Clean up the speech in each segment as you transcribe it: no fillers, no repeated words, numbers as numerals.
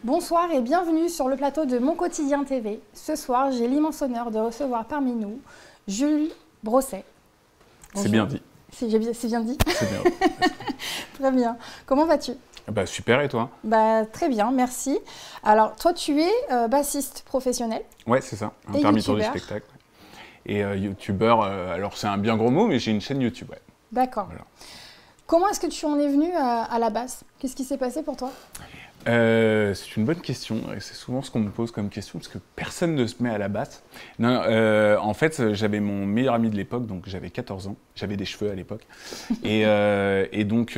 Bonsoir et bienvenue sur le plateau de Mon Quotidien TV. Ce soir, j'ai l'immense honneur de recevoir parmi nous Jules Brosset. C'est bien dit. C'est bien dit. C'est bien dit. Très bien. Comment vas-tu? Bah, super, et toi? Très bien, merci. Alors, toi, tu es bassiste professionnel. Ouais, c'est ça, intermittent du spectacle. Et youtubeur, alors c'est un bien gros mot, mais j'ai une chaîne YouTube, ouais. D'accord. Voilà. Comment est-ce que tu en es venu à la basse? Qu'est-ce qui s'est passé pour toi? C'est une bonne question, et c'est souvent ce qu'on me pose comme question, parce que personne ne se met à la basse. Non, en fait, j'avais mon meilleur ami de l'époque, donc j'avais 14 ans, j'avais des cheveux à l'époque, et donc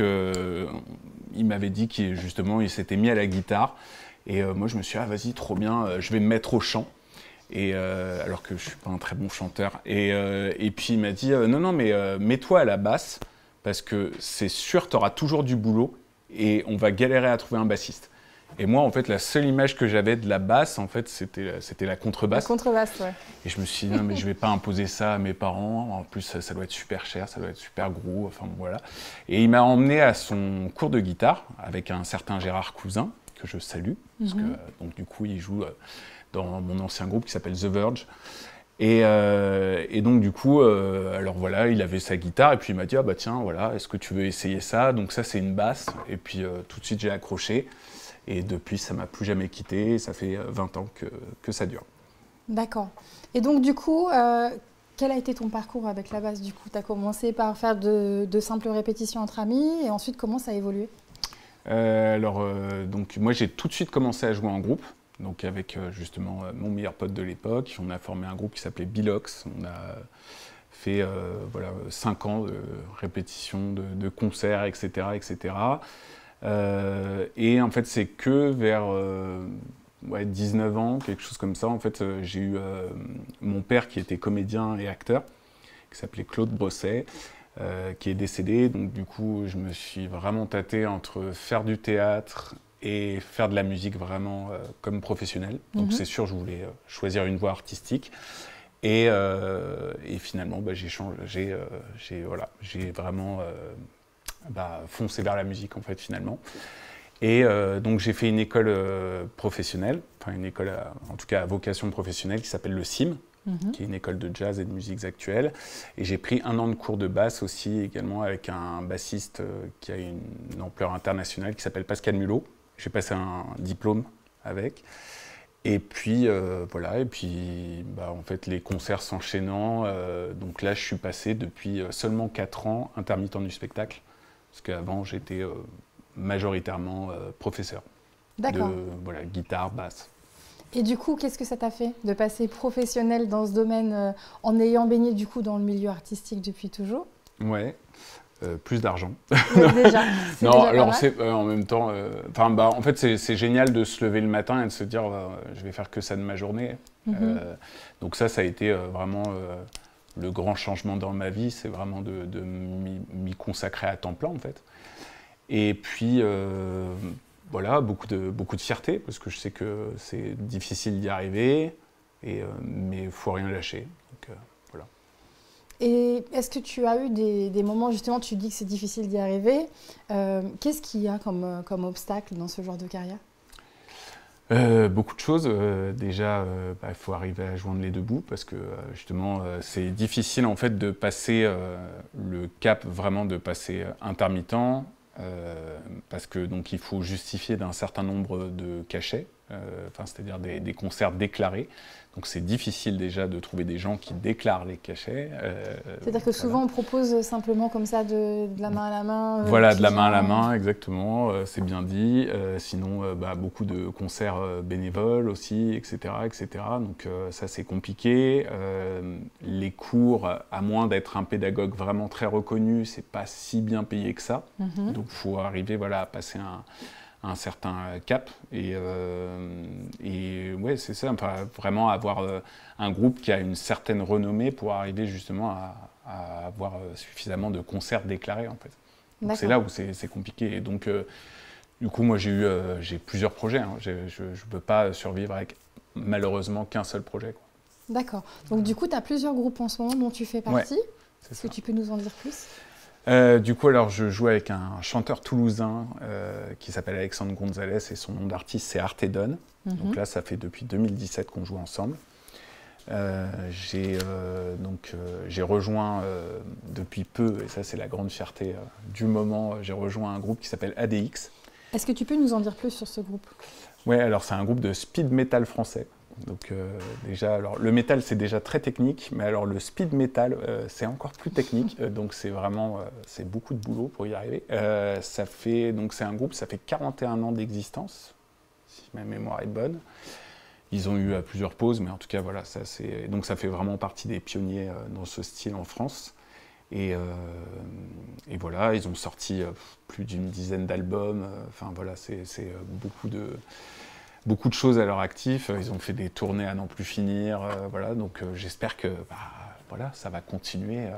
il m'avait dit qu'il justement il s'était mis à la guitare, et moi je me suis dit, ah vas-y, trop bien, je vais me mettre au chant. Et alors que je suis pas un très bon chanteur. Et puis il m'a dit, non, mais mets-toi à la basse, parce que c'est sûr, tu auras toujours du boulot, et on va galérer à trouver un bassiste. Et moi, en fait, la seule image que j'avais de la basse, en fait, c'était la contrebasse. La contrebasse, ouais. Et je me suis dit, non, mais je vais pas imposer ça à mes parents. En plus, ça doit être super cher, ça doit être super gros. Enfin, voilà. Et il m'a emmené à son cours de guitare avec un certain Gérard Cousin, que je salue. Parce que, donc, du coup, il joue dans mon ancien groupe qui s'appelle The Verge. Et donc, du coup, alors voilà, il avait sa guitare. Et puis, il m'a dit, ah bah tiens, voilà, est-ce que tu veux essayer ça? Donc, ça, c'est une basse. Et puis, tout de suite, j'ai accroché. Et depuis, ça ne m'a plus jamais quitté. Ça fait 20 ans que ça dure. D'accord. Et donc, du coup, quel a été ton parcours avec la basse? Du coup, tu as commencé par faire de simples répétitions entre amis. Et ensuite, comment ça a évolué? Donc, moi, j'ai tout de suite commencé à jouer en groupe. Donc, avec justement mon meilleur pote de l'époque. On a formé un groupe qui s'appelait Bilox. On a fait voilà, 5 ans de répétitions, de concerts, etc. etc. Et en fait, c'est que vers 19 ans, quelque chose comme ça, en fait, j'ai eu mon père qui était comédien et acteur, qui s'appelait Claude Brosset, qui est décédé. Donc du coup, je me suis vraiment tâté entre faire du théâtre et faire de la musique vraiment comme professionnel. Donc c'est sûr, je voulais choisir une voie artistique. Et finalement, bah, j'ai vraiment foncé vers la musique en fait finalement. Et donc j'ai fait une école professionnelle, enfin une école en tout cas à vocation professionnelle qui s'appelle le CIM, qui est une école de jazz et de musiques actuelles. Et j'ai pris 1 an de cours de basse aussi également avec un bassiste qui a une ampleur internationale qui s'appelle Pascal Mulot. J'ai passé un diplôme avec. Et puis voilà, et puis en fait les concerts s'enchaînant, donc là je suis passé depuis seulement 4 ans intermittent du spectacle. Parce qu'avant, j'étais majoritairement professeur de guitare, basse. Et du coup, qu'est-ce que ça t'a fait de passer professionnel dans ce domaine en ayant baigné du coup dans le milieu artistique depuis toujours? Ouais, plus d'argent. Déjà, non, déjà alors c'est en même temps, en fait, c'est génial de se lever le matin et de se dire, je vais faire que ça de ma journée. Donc ça a été vraiment le grand changement dans ma vie, c'est vraiment de m'y consacrer à temps plein en fait. Et puis voilà, beaucoup de fierté parce que je sais que c'est difficile d'y arriver, mais il ne faut rien lâcher. Donc, voilà. Et est-ce que tu as eu des moments, justement, tu dis que c'est difficile d'y arriver, qu'est-ce qu'il y a comme obstacle dans ce genre de carrière? Beaucoup de choses. Déjà, il faut arriver à joindre les deux bouts parce que justement, c'est difficile en fait de passer le cap vraiment de passer intermittent parce que donc il faut justifier d'un certain nombre de cachets, c'est-à-dire des concerts déclarés. Donc c'est difficile déjà de trouver des gens qui déclarent les cachets. C'est-à-dire que souvent on propose simplement comme ça de la main à la main. Voilà, de la main à la main, exactement, c'est bien dit. Sinon, beaucoup de concerts bénévoles aussi, etc. etc. Donc ça c'est compliqué. Les cours, à moins d'être un pédagogue vraiment très reconnu, c'est pas si bien payé que ça. Donc il faut arriver à passer un certain cap et ouais c'est ça, vraiment avoir un groupe qui a une certaine renommée pour arriver justement à avoir suffisamment de concerts déclarés en fait. Donc c'est là où c'est compliqué et donc du coup moi j'ai plusieurs projets, hein. Je ne peux pas survivre avec malheureusement qu'un seul projet. D'accord, donc du coup tu as plusieurs groupes en ce moment dont tu fais partie. Ouais, Est-ce que tu peux nous en dire plus? Du coup, alors, je joue avec un chanteur toulousain qui s'appelle Alexandre Gonzalez et son nom d'artiste, c'est Artedon. Donc là, ça fait depuis 2017 qu'on joue ensemble. J'ai rejoint depuis peu, et ça c'est la grande fierté du moment, j'ai rejoint un groupe qui s'appelle ADX. Est-ce que tu peux nous en dire plus sur ce groupe? Ouais, alors c'est un groupe de speed metal français. Donc déjà, alors le métal c'est déjà très technique, mais alors le speed metal c'est encore plus technique. Donc c'est vraiment c'est beaucoup de boulot pour y arriver. C'est un groupe, ça fait 41 ans d'existence, si ma mémoire est bonne. Ils ont eu plusieurs pauses, mais en tout cas voilà, donc ça fait vraiment partie des pionniers dans ce style en France. Et voilà, ils ont sorti plus d'une dizaine d'albums. Enfin voilà, c'est beaucoup de choses à leur actif. Ils ont fait des tournées à n'en plus finir. Voilà, donc j'espère que voilà, ça va continuer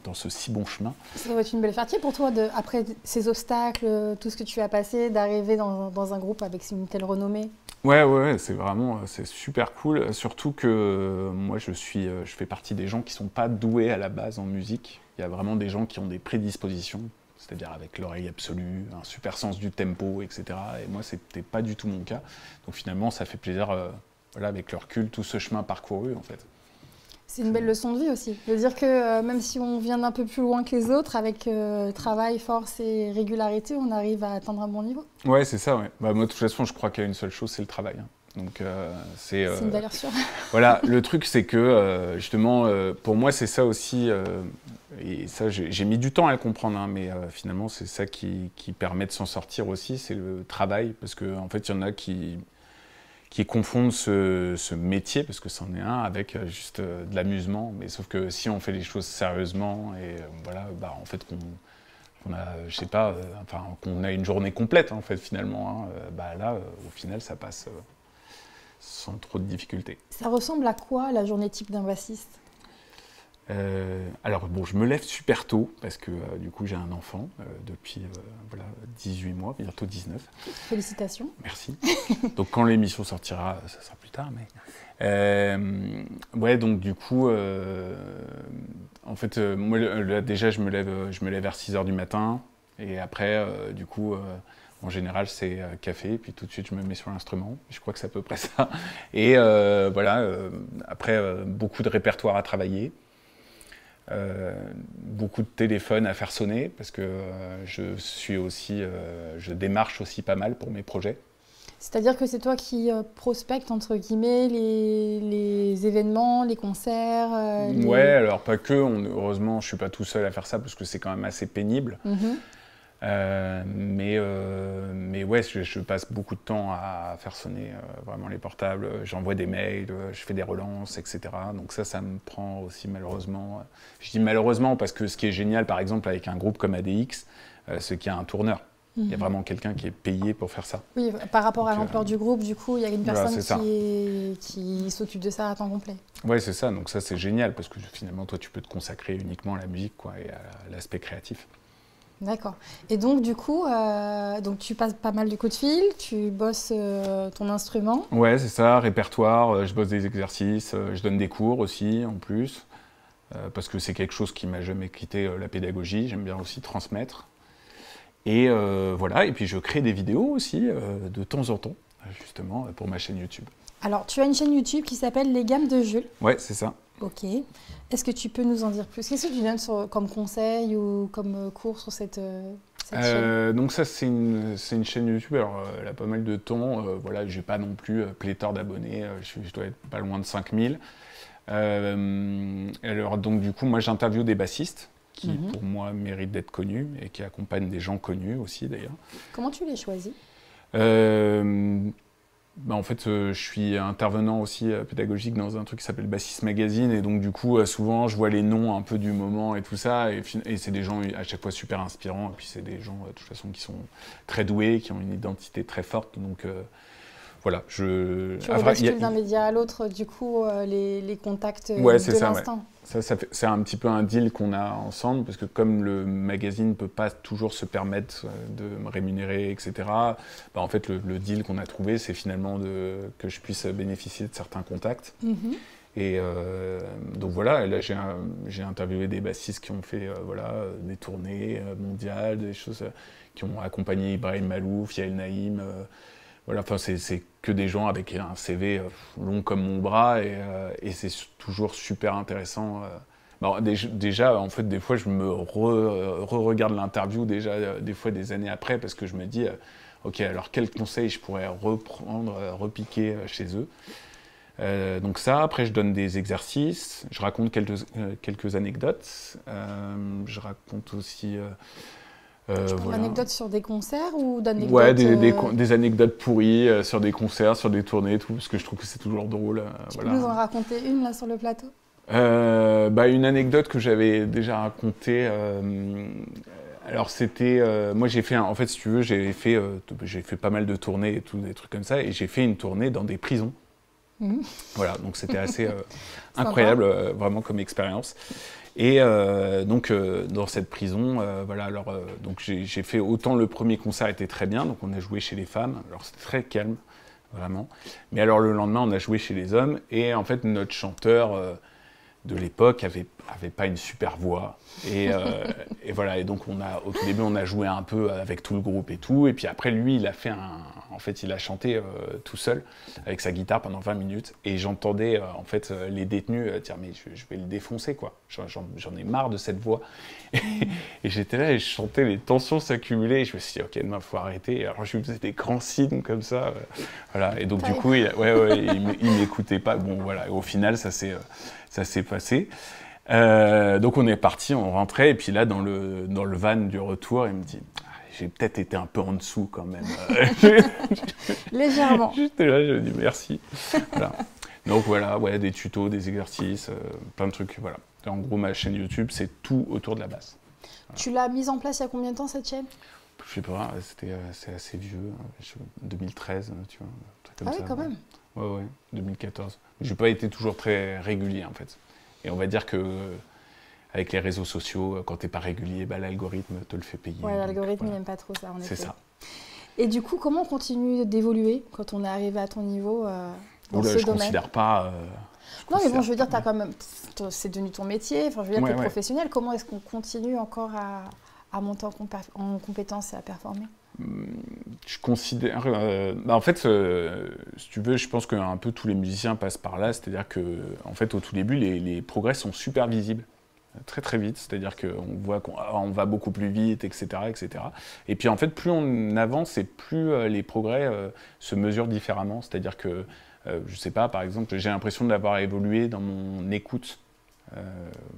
dans ce si bon chemin. Ça va être une belle fierté pour toi, après ces obstacles, tout ce que tu as passé, d'arriver dans un groupe avec une telle renommée. Ouais, c'est super cool. Surtout que moi, je fais partie des gens qui sont pas doués à la base en musique. Il y a vraiment des gens qui ont des prédispositions, c'est-à-dire avec l'oreille absolue, un super sens du tempo, etc. Et moi, c'était pas du tout mon cas. Donc finalement, ça fait plaisir, voilà, avec le recul, tout ce chemin parcouru, en fait. C'est une belle leçon de vie aussi, de dire que même si on vient d'un peu plus loin que les autres, avec travail, force et régularité, on arrive à atteindre un bon niveau. Ouais, c'est ça, ouais. Bah, moi, de toute façon, je crois qu'il y a une seule chose, c'est le travail. Donc, c'est une valeur sûre. Voilà, le truc, c'est que, justement, pour moi, c'est ça aussi, et ça, j'ai mis du temps à le comprendre, hein, mais finalement, c'est ça qui permet de s'en sortir aussi, c'est le travail, parce qu'en fait, il y en a qui confondent ce métier, parce que c'en est un, avec juste de l'amusement. Mais sauf que si on fait les choses sérieusement, et voilà, en fait, qu'on a, je sais pas, qu'on a une journée complète, en fait, finalement, hein, là, au final, ça passe sans trop de difficultés. Ça ressemble à quoi, la journée type d'un bassiste ? Alors bon, je me lève super tôt parce que du coup j'ai un enfant depuis voilà, 18 mois, bientôt 19. Félicitations. Merci. Donc quand l'émission sortira, ça sera plus tard. Mais ouais, donc du coup, en fait, moi là, déjà je me lève vers 6h du matin et après, du coup, en général c'est café et puis tout de suite je me mets sur l'instrument. Je crois que c'est à peu près ça. Et voilà, après beaucoup de répertoire à travailler. Beaucoup de téléphones à faire sonner parce que je démarche aussi pas mal pour mes projets. C'est-à-dire que c'est toi qui prospectes entre guillemets les événements, les concerts Ouais, alors pas que, heureusement je suis pas tout seul à faire ça parce que c'est quand même assez pénible. Mais ouais, je passe beaucoup de temps à faire sonner vraiment les portables, j'envoie des mails, je fais des relances, etc. Donc ça me prend aussi malheureusement. Je dis malheureusement parce que ce qui est génial par exemple avec un groupe comme ADX, c'est qu'il y a un tourneur. Il y a vraiment quelqu'un qui est payé pour faire ça. Oui, par rapport à l'ampleur du groupe, du coup, il y a une personne voilà, qui s'occupe de ça à temps complet. Ouais, c'est ça, donc ça c'est génial parce que finalement toi tu peux te consacrer uniquement à la musique quoi, et à l'aspect créatif. D'accord. Et donc, du coup, donc tu passes pas mal de coups de fil, tu bosses ton instrument. Ouais, c'est ça, répertoire, je bosse des exercices, je donne des cours aussi, en plus, parce que c'est quelque chose qui m'a jamais quitté la pédagogie, j'aime bien aussi transmettre. Et voilà, et puis je crée des vidéos aussi, de temps en temps, justement, pour ma chaîne YouTube. Alors, tu as une chaîne YouTube qui s'appelle Les Gammes de Jules. Ouais, c'est ça. Ok. Est-ce que tu peux nous en dire plus? Qu'est-ce que tu donnes comme conseil ou comme cours sur cette chaîne? Donc ça, c'est une chaîne YouTube. Alors, elle a pas mal de temps. Voilà, j'ai pas non plus pléthore d'abonnés. Je dois être pas loin de 5000. Alors, donc du coup, moi, j'interviewe des bassistes qui, pour moi, méritent d'être connus et qui accompagnent des gens connus aussi, d'ailleurs. Comment tu les choisis? En fait, je suis intervenant aussi pédagogique dans un truc qui s'appelle Bassiste Magazine et donc du coup, souvent, je vois les noms un peu du moment et tout ça et c'est des gens à chaque fois super inspirants et puis c'est des gens de toute façon qui sont très doués, qui ont une identité très forte, donc voilà. Tu rebascules d'un média à l'autre, du coup, les contacts ouais, de l'instant. Ouais. C'est un petit peu un deal qu'on a ensemble, parce que comme le magazine ne peut pas toujours se permettre de me rémunérer, etc., en fait, le deal qu'on a trouvé, c'est finalement que je puisse bénéficier de certains contacts. Et donc voilà, là j'ai interviewé des bassistes qui ont fait des tournées mondiales, des choses qui ont accompagné Ibrahim Malouf, Yael Naïm. Voilà, enfin c'est que des gens avec un CV long comme mon bras et c'est toujours super intéressant. Bon, déjà, en fait, des fois, je me re-regarde l'interview déjà des fois des années après parce que je me dis, ok, alors quels conseils je pourrais reprendre, repiquer chez eux. Donc ça, après je donne des exercices, je raconte quelques anecdotes, je raconte aussi... Anecdotes sur des concerts ou d'anecdotes Ouais, des anecdotes pourries sur des concerts, sur des tournées, tout, parce que je trouve que c'est toujours drôle. Tu peux nous en raconter une là sur le plateau? Une anecdote que j'avais déjà racontée... alors c'était, moi j'ai fait, en fait si tu veux, j'ai fait pas mal de tournées et tout, des trucs comme ça, et j'ai fait une tournée dans des prisons. Voilà, donc c'était assez incroyable, vraiment comme expérience. Et donc dans cette prison, donc j'ai fait autant le premier concert était très bien, donc on a joué chez les femmes, alors c'était très calme, vraiment. Mais alors le lendemain, on a joué chez les hommes, et en fait notre chanteur de l'époque avait pas une super voix. Et voilà, et donc au tout début, on a joué un peu avec tout le groupe et tout, et puis après, lui, il a chanté tout seul, avec sa guitare pendant 20 minutes, et j'entendais, les détenus dire, mais je vais le défoncer, quoi. J'en ai marre de cette voix. Et j'étais là, et je sentais les tensions s'accumuler, et je me suis dit, ok, il faut arrêter. Et alors, je lui faisais des grands signes comme ça, voilà, et donc du coup, il m'écoutait pas. Bon, voilà, et au final, ça s'est passé. Donc on est parti, on rentrait, et puis là dans le van du retour, il me dit j'ai peut-être été un peu en dessous quand même. Légèrement. J'étais là, je lui dis merci. Voilà. Donc voilà, ouais, des tutos, des exercices, plein de trucs, voilà. Et en gros, ma chaîne YouTube, c'est tout autour de la basse. Voilà. Tu l'as mise en place il y a combien de temps cette chaîne? Je sais pas, c'est assez vieux, 2013, tu vois, un truc comme ça. Ah oui, quand même. Ouais, 2014. J'ai pas été toujours très régulier en fait. Et on va dire que avec les réseaux sociaux, quand t'es pas régulier, l'algorithme te le fait payer. Ouais, l'algorithme n'aime pas trop ça, en effet. C'est ça. Et du coup, comment on continue d'évoluer quand on est arrivé à ton niveau dans ce domaine? Je considère pas. Non, mais bon, je veux dire, c'est devenu ton métier. Enfin, je veux dire, t'es professionnel. Comment est-ce qu'on continue encore à monter en compétences et à performer? Je considère... en fait, si tu veux, je pense qu'un peu tous les musiciens passent par là. C'est-à-dire qu'en fait, au tout début, les progrès sont super visibles. Très très vite, c'est-à-dire qu'on voit qu'on va beaucoup plus vite, etc., etc. Et puis en fait, plus on avance et plus les progrès se mesurent différemment. C'est-à-dire que, je sais pas, par exemple, j'ai l'impression d'avoir évolué dans mon écoute.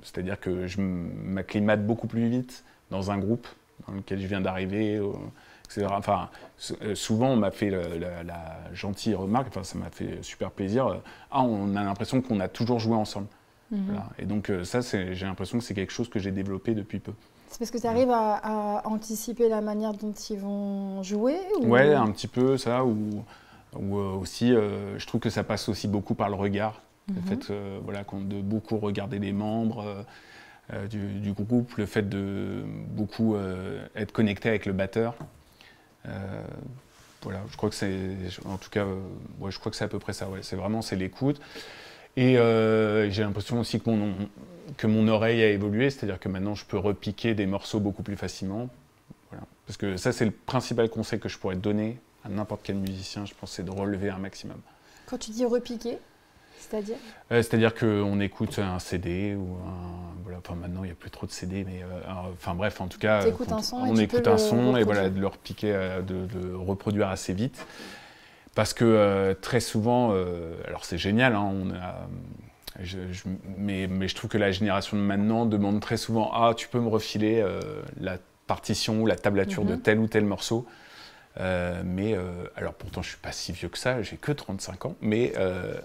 C'est-à-dire que je m'acclimate beaucoup plus vite dans un groupe dans lequel je viens d'arriver, etc. Enfin, souvent on m'a fait la gentille remarque, enfin, ça m'a fait super plaisir. On a l'impression qu'on a toujours joué ensemble. Voilà. Et donc ça, j'ai l'impression que c'est quelque chose que j'ai développé depuis peu. C'est parce que tu arrives à anticiper la manière dont ils vont jouer Ouais, un petit peu ça, ou aussi, je trouve que ça passe aussi beaucoup par le regard. Le fait de beaucoup regarder les membres du groupe, le fait de beaucoup être connecté avec le batteur. Voilà, je crois que c'est, en tout cas, je crois que c'est à peu près ça. Ouais. C'est l'écoute. Et j'ai l'impression aussi que mon oreille a évolué, c'est-à-dire que maintenant je peux repiquer des morceaux beaucoup plus facilement. Voilà. Parce que ça, c'est le principal conseil que je pourrais donner à n'importe quel musicien, je pense, c'est de relever un maximum. Quand tu dis repiquer, c'est-à-dire c'est-à-dire qu'on écoute un CD ou enfin maintenant il n'y a plus trop de CD, mais enfin bref, en tout cas, on écoute un son et voilà, de le repiquer, de le reproduire assez vite. Parce que très souvent, alors c'est génial, hein, mais je trouve que la génération de maintenant demande très souvent « Ah, tu peux me refiler la partition ou la tablature de tel ou tel morceau ?» alors pourtant je ne suis pas si vieux que ça, j'ai que 35 ans, mais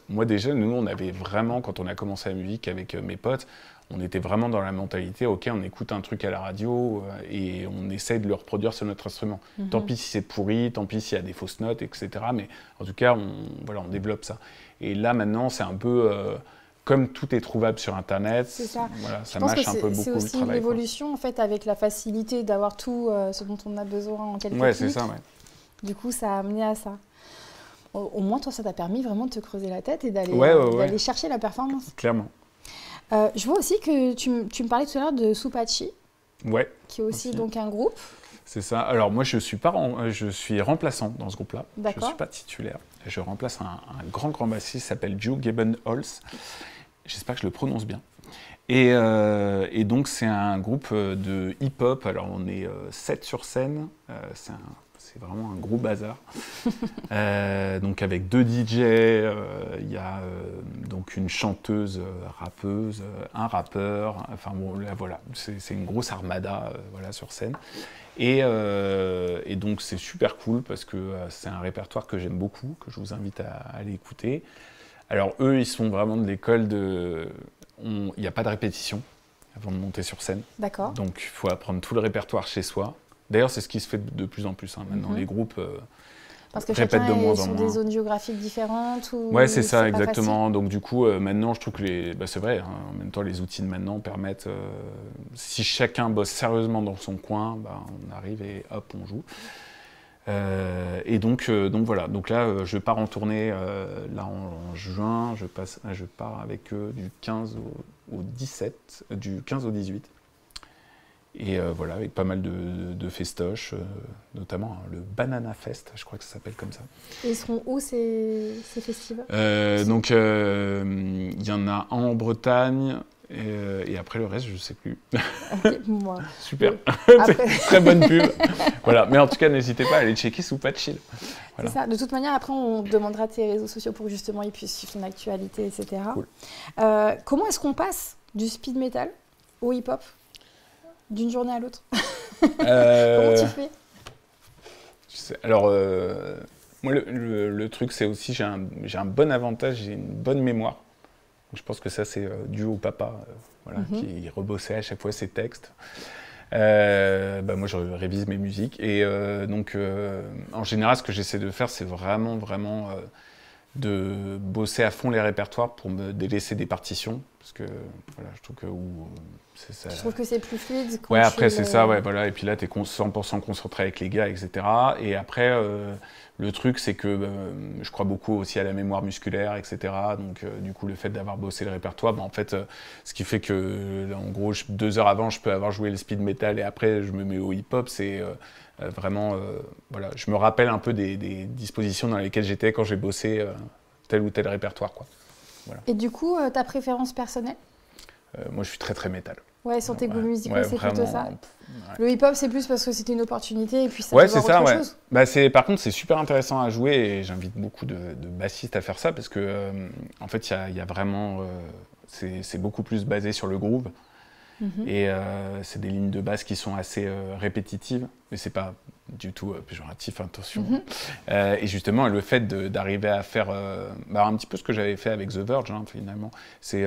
moi déjà, nous on avait vraiment, quand on a commencé la musique avec mes potes, on était vraiment dans la mentalité, ok, on écoute un truc à la radio et on essaie de le reproduire sur notre instrument. Tant pis si c'est pourri, tant pis s'il y a des fausses notes, etc. Mais en tout cas, on développe ça. Et là maintenant, c'est un peu comme tout est trouvable sur Internet. C'est ça. Voilà, ça mâche un peu beaucoup le travail. C'est aussi une évolution en fait avec la facilité d'avoir tout ce dont on a besoin en quelques clics. Ouais, c'est ça. Ouais. Du coup, ça a amené à ça. Au moins, toi, ça t'a permis vraiment de te creuser la tête et d'aller d'aller chercher la performance. Clairement. Je vois aussi que tu me parlais tout à l'heure de Supachi, qui est aussi donc un groupe. C'est ça. Alors moi, je suis remplaçant dans ce groupe-là. Je ne suis pas titulaire. Je remplace un grand bassiste qui s'appelle Joe Gebenholz. J'espère que je le prononce bien. Et donc, c'est un groupe de hip-hop. Alors, on est 7 sur scène. C'est vraiment un gros bazar. Donc, avec 2 DJ, il y a donc une chanteuse, rappeuse, un rappeur. Enfin, bon, là, voilà. C'est une grosse armada voilà, sur scène. Et donc, c'est super cool parce que c'est un répertoire que j'aime beaucoup, que je vous invite à aller écouter. Alors, eux, ils sont vraiment de l'école de... Il n'y a pas de répétition avant de monter sur scène. D'accord. Donc, il faut apprendre tout le répertoire chez soi. D'ailleurs, c'est ce qui se fait de plus en plus. Hein. Maintenant, les groupes parce que répètent de moins en moins. sur des zones géographiques différentes ou... Ouais, c'est ça, exactement. Donc, du coup, maintenant, je trouve que c'est vrai, hein, en même temps, les outils de maintenant permettent... si chacun bosse sérieusement dans son coin, on arrive et hop, on joue. Et donc voilà, donc là je pars en tournée là en juin, je pars avec eux du 15 au 17, du 15 au 18. Et voilà, avec pas mal de festoches, notamment le Banana Fest, je crois que ça s'appelle comme ça. Et ils seront où ces festivals? Donc il y en a un en Bretagne. Et après le reste, je ne sais plus. Okay, moi. Super, très bonne pub. Voilà. Mais en tout cas, n'hésitez pas à aller checker Supachi. Voilà. C'est ça. De toute manière, après, on demandera tes réseaux sociaux pour que justement ils puissent suivre ton actualité, etc. Cool. Comment est-ce qu'on passe du speed metal au hip-hop d'une journée à l'autre? Comment tu fais? Alors, moi, le truc, c'est aussi, j'ai un bon avantage, j'ai une bonne mémoire. Je pense que ça, c'est dû au papa qui rebossait à chaque fois ses textes. Moi, je révise mes musiques. Et donc, en général, ce que j'essaie de faire, c'est vraiment de bosser à fond les répertoires pour me délaisser des partitions. Parce que, voilà, je trouve que... ça... Je trouve que c'est plus fluide. Ouais, après, c'est ça, ouais, voilà. Et puis là, tu es 100% concentré avec les gars, etc. Et après... le truc, c'est que je crois beaucoup aussi à la mémoire musculaire, etc. Donc, du coup, le fait d'avoir bossé le répertoire, en fait, ce qui fait que, là, en gros, 2 heures avant, je peux avoir joué le speed metal et après, je me mets au hip-hop. C'est vraiment, voilà, je me rappelle un peu des dispositions dans lesquelles j'étais quand j'ai bossé tel ou tel répertoire, quoi. Voilà. Et du coup, ta préférence personnelle? Moi, je suis très métal. Ouais, sur tes goûts musicaux, c'est plutôt ça. Ouais. Le hip-hop, c'est plus parce que c'était une opportunité et puis ça ouais, peut voir autre chose. Par contre, c'est super intéressant à jouer et j'invite beaucoup de bassistes à faire ça parce que, en fait, il y a vraiment... c'est beaucoup plus basé sur le groove. Et c'est des lignes de basse qui sont assez répétitives, mais c'est pas du tout péjoratif, attention. Et justement, le fait d'arriver à faire un petit peu ce que j'avais fait avec The Verge, hein, finalement, c'est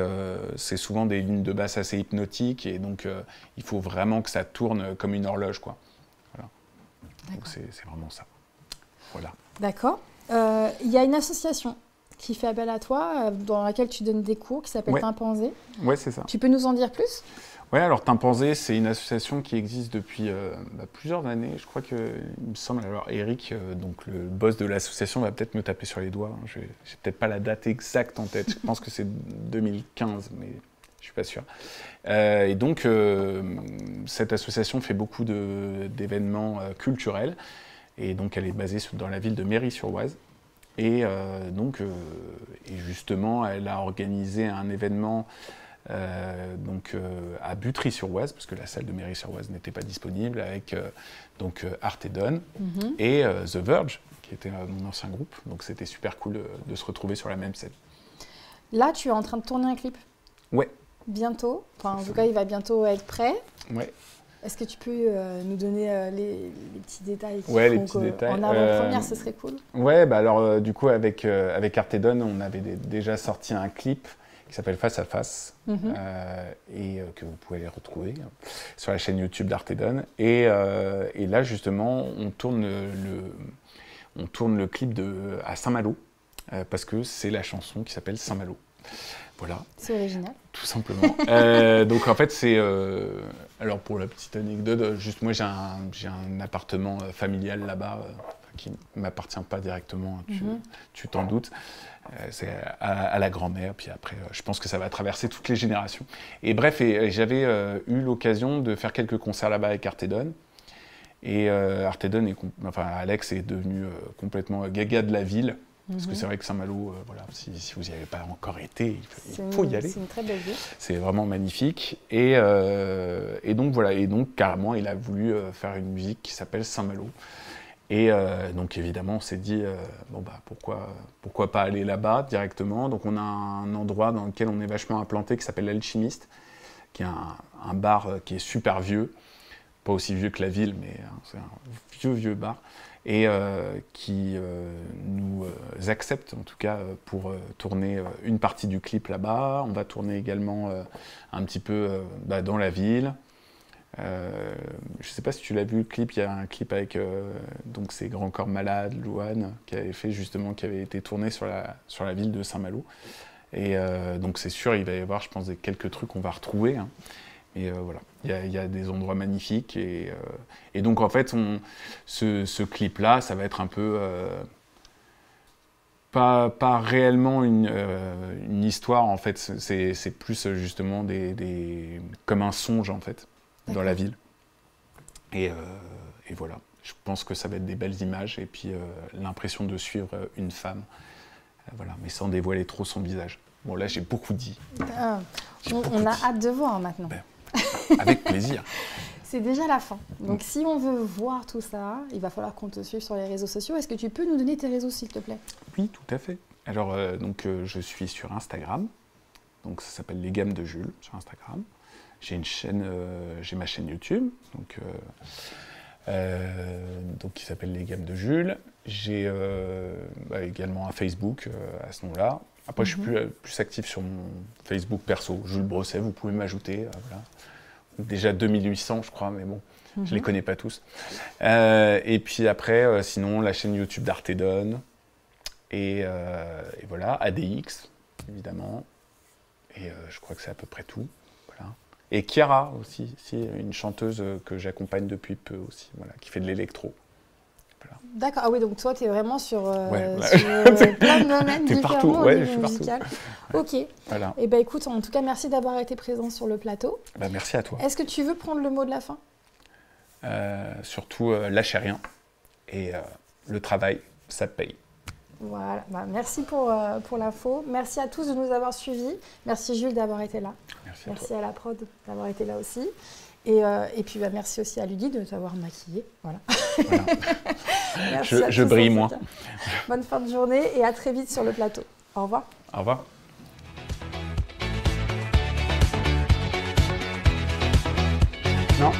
souvent des lignes de basse assez hypnotiques, et donc il faut vraiment que ça tourne comme une horloge, quoi. Voilà. Donc c'est vraiment ça. Voilà. D'accord. Il y a une association qui fait appel à toi, dans laquelle tu donnes des cours, qui s'appelle Timpanzé. Ouais, c'est ça. Tu peux nous en dire plus? Oui, alors Timpanzé, c'est une association qui existe depuis plusieurs années. Je crois que, il me semble, alors Eric, donc le boss de l'association, va peut-être me taper sur les doigts. Je n'ai peut-être pas la date exacte en tête. Je pense que c'est 2015, mais je ne suis pas sûr. Et donc, cette association fait beaucoup d'événements culturels. Et donc, elle est basée dans la ville de Méry-sur-Oise. Et justement, elle a organisé un événement à Butry-sur-Oise, parce que la salle de Méry-sur-Oise n'était pas disponible, avec Artedon et The Verge, qui était mon ancien groupe. Donc c'était super cool de se retrouver sur la même scène. Là, tu es en train de tourner un clip? Ouais. Bientôt. Enfin, en tout cas, il va bientôt être prêt. Ouais. Est-ce que tu peux nous donner les petits détails les petits détails. En avant-première, ce serait cool. Ouais, alors du coup, avec Artedon, on avait déjà sorti un clip qui s'appelle Face à Face, et que vous pouvez aller retrouver sur la chaîne YouTube d'Artedon. Et là, justement, on tourne le clip à Saint-Malo, parce que c'est la chanson qui s'appelle Saint-Malo. Voilà. C'est original. Tout simplement. Donc en fait, c'est... alors pour la petite anecdote, juste moi j'ai un appartement familial là-bas, qui ne m'appartient pas directement, tu t'en doutes. C'est à la grand-mère, puis après, je pense que ça va traverser toutes les générations. Et bref, j'avais eu l'occasion de faire quelques concerts là-bas avec Artedon. Et Artedon, Alex est devenu complètement gaga de la ville. Parce que c'est vrai que Saint-Malo, voilà, si vous n'y avez pas encore été, il faut y aller. C'est une très belle ville. C'est vraiment magnifique. Et donc voilà, et donc carrément, il a voulu faire une musique qui s'appelle Saint-Malo. Et donc évidemment, on s'est dit, bon bah pourquoi pas aller là-bas directement. Donc on a un endroit dans lequel on est vachement implanté qui s'appelle l'Alchimiste, qui est un bar qui est super vieux, pas aussi vieux que la ville, mais c'est un vieux bar, et qui nous accepte en tout cas pour tourner une partie du clip là-bas. On va tourner également un petit peu dans la ville. Je ne sais pas si tu l'as vu le clip, il y a un clip avec donc c'est Grand Corps Malade, Louane, qui avait été tourné sur la ville de Saint-Malo. Et donc c'est sûr, il va y avoir, je pense, quelques trucs qu'on va retrouver. Hein. Et voilà, il y a des endroits magnifiques. Et donc en fait, ce clip-là, ça va être un peu... pas réellement une histoire, en fait. C'est plus justement comme un songe, en fait, dans la ville. Et voilà, je pense que ça va être des belles images. Et puis l'impression de suivre une femme, voilà, mais sans dévoiler trop son visage. Bon, là, j'ai beaucoup dit. On a hâte de voir maintenant. Ben, avec plaisir. C'est déjà la fin. Donc, si on veut voir tout ça, il va falloir qu'on te suive sur les réseaux sociaux. Est-ce que tu peux nous donner tes réseaux, s'il te plaît? Oui, tout à fait. Alors, je suis sur Instagram. Donc, ça s'appelle Les Gammes de Jules sur Instagram. J'ai une chaîne, j'ai ma chaîne YouTube, donc qui s'appelle Les Gammes de Jules. J'ai également un Facebook à ce nom-là. Après, je suis plus actif sur mon Facebook perso, Jules Brosset, vous pouvez m'ajouter. Voilà. Déjà 2800, je crois, mais bon, je ne les connais pas tous. Et puis après, sinon, la chaîne YouTube d'Artedon. Et voilà, ADX, évidemment. Et je crois que c'est à peu près tout. Voilà. Et Chiara aussi, une chanteuse que j'accompagne depuis peu aussi, voilà, qui fait de l'électro. Voilà. D'accord, ah oui, donc toi, tu es vraiment sur, plein de domaines différents partout, au niveau musical. Ok. Voilà. Et ben écoute, en tout cas, merci d'avoir été présent sur le plateau. Merci à toi. Est-ce que tu veux prendre le mot de la fin? Surtout, lâchez rien. Et le travail, ça paye. Voilà, merci pour l'info. Merci à tous de nous avoir suivis. Merci Jules d'avoir été là. Merci à la prod d'avoir été là aussi. Et puis merci aussi à Ludie de t'avoir maquillée. Voilà. Je brille moins. Bonne fin de journée et à très vite sur le plateau. Au revoir. Au revoir. Non.